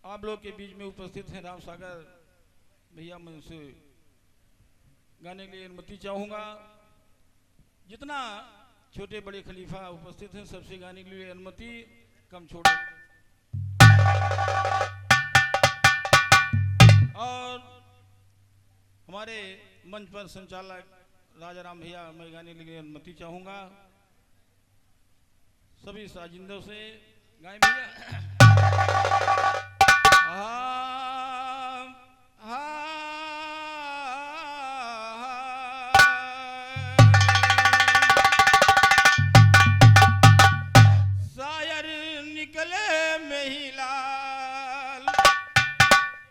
आप लोग के बीच में उपस्थित हैं राम सागर भैया, मैं उनसे गाने के लिए अनुमति चाहूँगा। जितना छोटे बड़े खलीफा उपस्थित हैं सबसे गाने के लिए अनुमति, कम छोड़े। और हमारे मंच पर संचालक राजा राम भैया, मैं गाने के लिए अनुमति चाहूँगा। सभी साजिंदों से गाएं भैया। शायर निकले में ही लाल,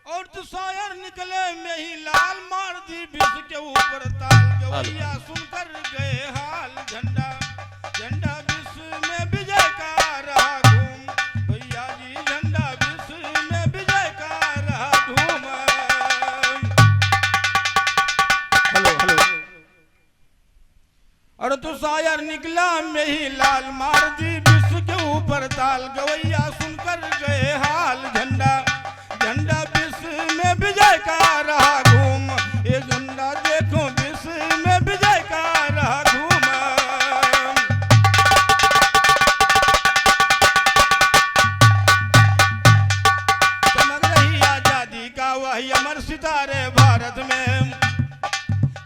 और तो शायर निकले में ही लाल, मार दी विष के ऊपर ताल, गवैया सुनकर गए हाल। झंडा झंडा विष में विजय का रहा घूम, भैया जी झंडा विष में विजय का रहा धूम। Hello hello. और तो शायर निकला में ही लाल, मार दी विष के ऊपर ताल, गवैया सुनकर गए हाल। झंडा झंडा विष में विजय का रहा घूम, ये झंडा देखो विष में विजय का रहा घूम। चमक रही आजादी का वही अमर सितारे भारत में,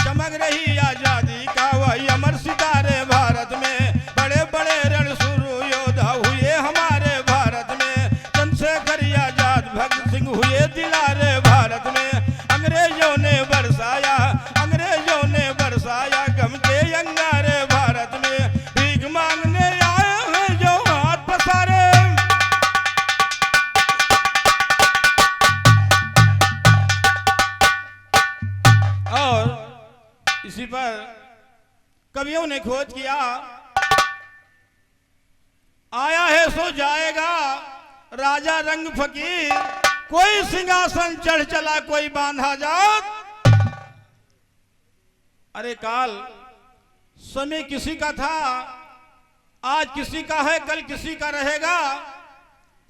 चमक रही आजादी का वही अमर सितारे भारत में। बड़े बड़े रणशूर योद्धा हुए हमारे भारत में, चंद्रशेखर आजाद भगत सिंह हुए दिलारे भारत में। अंग्रेजों ने बरसाया, अंग्रेजों ने बरसाया गम के अंगारे भारत में। भीख मांगने आए हैं जो हाथ पसारे, और इसी पर कवियों ने खोज किया, आया है सो जाएगा राजा रंग फकीर, कोई सिंहासन चढ़ चला कोई बांधा जात। अरे काल समय किसी का था, आज किसी का है, कल किसी का रहेगा।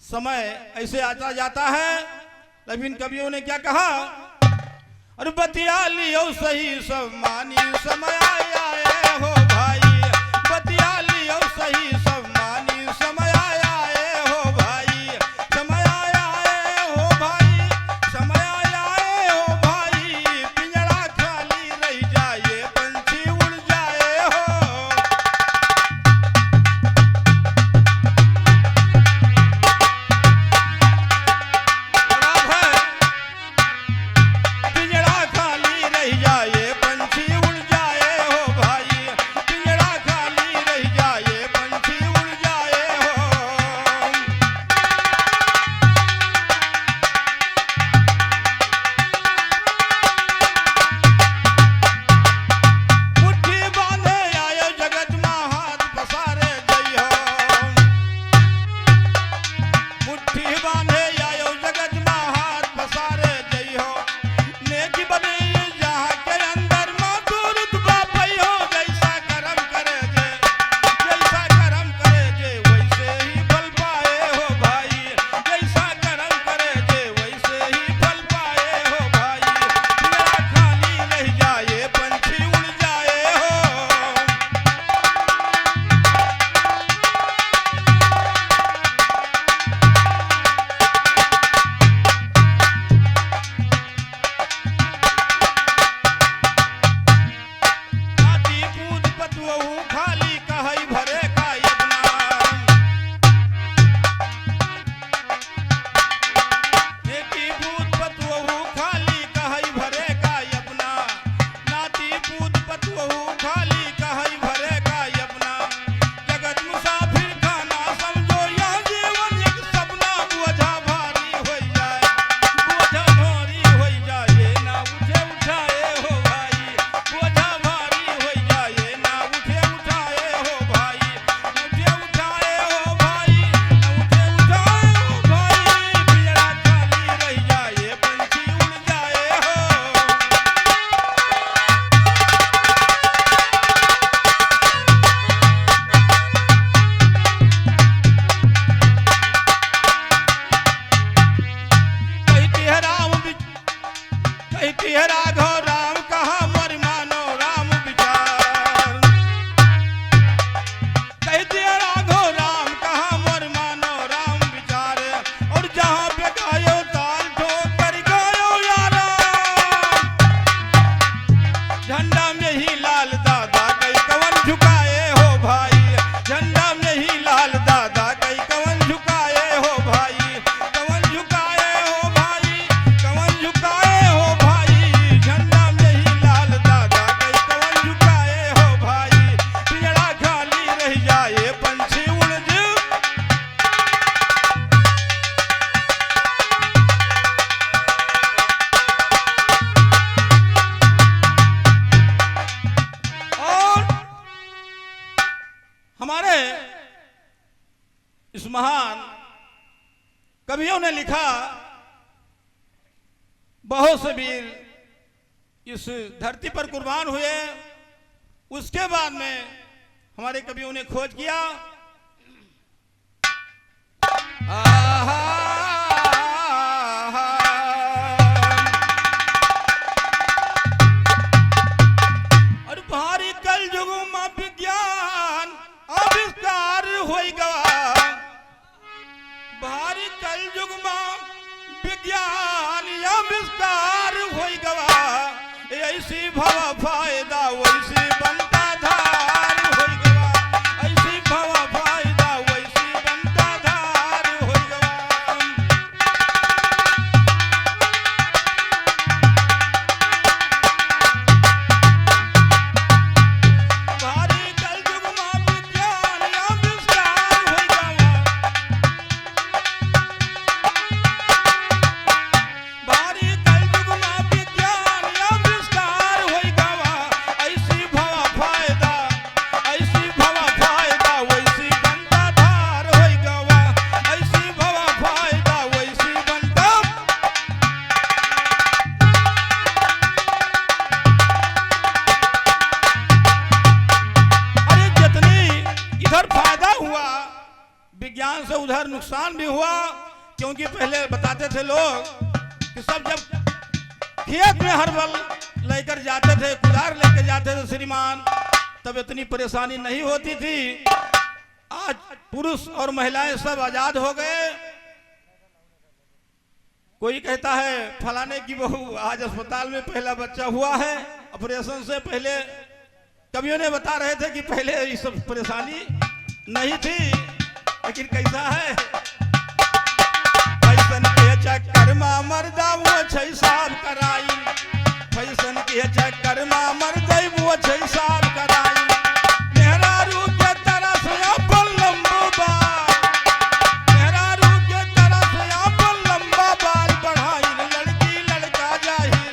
समय ऐसे आता जाता है, लेकिन कवियों ने क्या कहा, और बतिया लियो सही सब मानी, समय आए हो भाई, बतिया लियो सही सब मानी, समय आए हो भाई, समय आए हो भाई, समय आए हो भाई। पिंजड़ा खाली रह जाए पंछी उड़ जाए हो, पिंजड़ा खाली रह जाए पंछी उड़ जाए हो भाई, पिंजड़ा खाली रह जाए पंछी उड़ जाए हो। मुट्ठी बांधे आयो जगत मां हाथ पसारे जई हो, मुट्ठी बांधे आयो जगत मां हाथ पसारे जई हो। नेकी बनी जहाँ के अंदर मातू रुतबा पई हो, जैसा करम करे जे, जैसा करम करे जे वैसे ही फल पाए हो भाई, जैसा करम करे जे वैसे ही फल पाए हो भाई। पिंजड़ा खाली रह जाए पंछी उड़ जाए हो, कवियों ने लिखा, बहुत से वीर इस धरती पर कुर्बान हुए। उसके बाद में हमारे कवियों ने खोज किया, और भारी कल युग में विज्ञान आविष्कार होई गवा। भारी कल युग में विज्ञान आविष्कार होई गवा। ऐसी भव फायदा वैसी बनता धार होई गवा। ऐसी भव फायदा वैसी बनता धार होई गवा। भारी कलयुग में विज्ञान आविष्कार होई गवा। भारी कलयुग में विज्ञान आविष्कार होई गवा। ऐसी भव फायदा वैसी बनता धार होई गवा। ऐसी भव फायदा वैसी बनता। अरे जितनी इधर फायदा हुआ, विज्ञान से उधर नुकसान भी हुआ। क्योंकि पहले बताते थे लोग कि सब जब खेत में हरबल लेकर जाते थे, कुदार लेकर जाते थे श्रीमान, तब इतनी परेशानी नहीं होती थी। आज पुरुष और महिलाएं सब आजाद हो गए। कोई कहता है फलाने की बहू आज अस्पताल में पहला बच्चा हुआ है ऑपरेशन से पहले। कवियों ने बता रहे थे कि पहले ये सब परेशानी नहीं थी। लेकिन कैसा है, फैशन के चक्कर में मर्दा वो छै साफ कराई। फैशन के चक्कर में मर्दा वो छै साफ कराई। मेहरारू के तरस अपन लंबा बाल, मेहरारू के तरस अपन लंबा बाल बढ़ाई। लड़की लड़का जाहिर,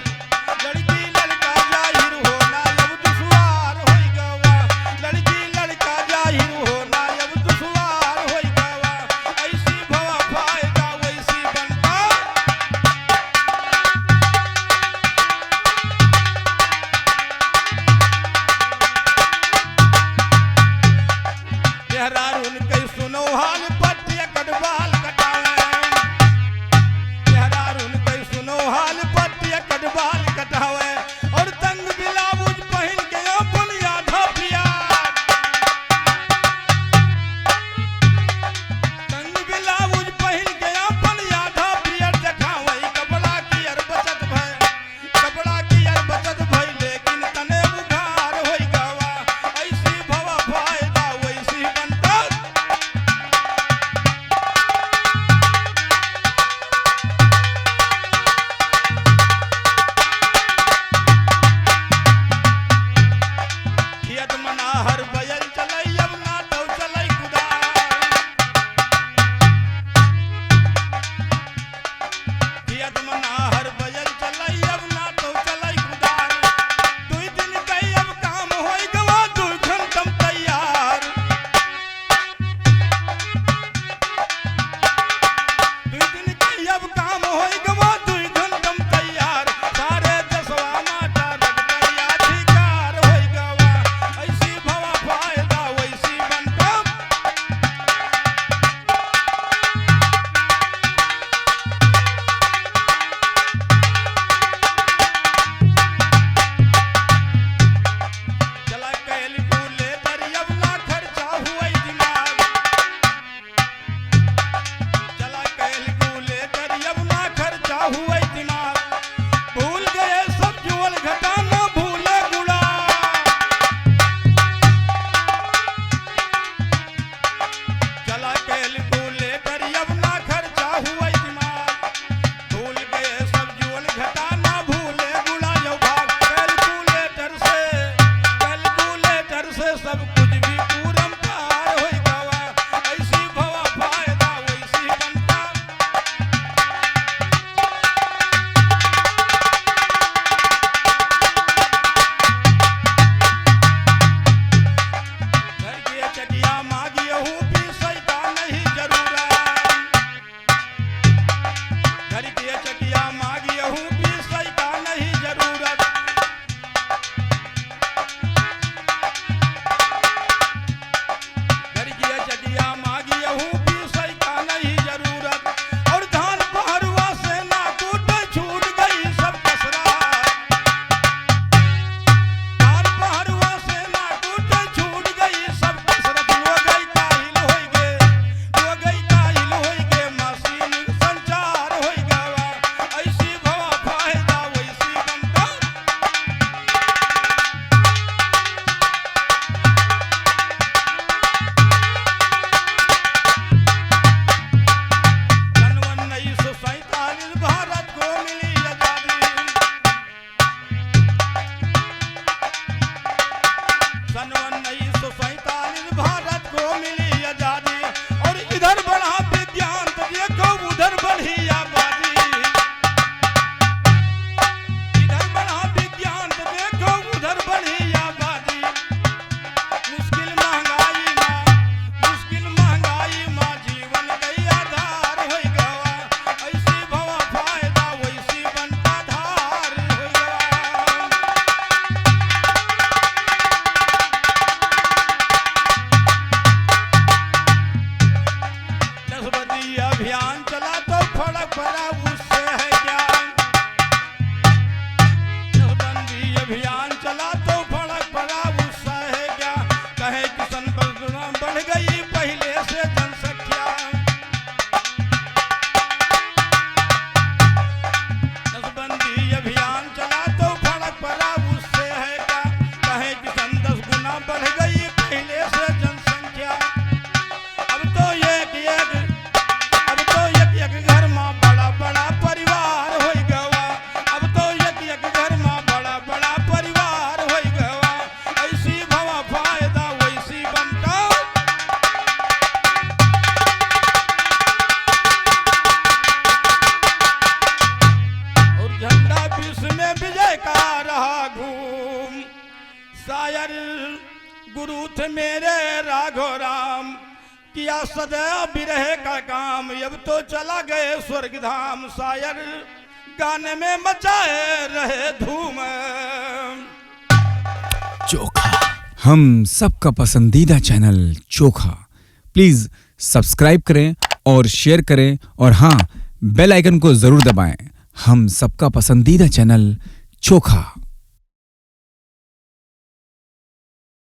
लड़की लड़का जाहिर होना अब दुश्वार होई गवा। लड़की लड़का जाहिर होना अब दुश्वार होई गवा। ऐसी मेरे राघव राम, किया सदैव विरह का काम, अब तो चला गए स्वर्ग धाम, शायर गाने में मचाए रहे धूम। चोखा, हम सबका पसंदीदा चैनल चोखा, प्लीज सब्सक्राइब करें और शेयर करें, और हाँ, बेल आइकन को जरूर दबाएं। हम सबका पसंदीदा चैनल चोखा।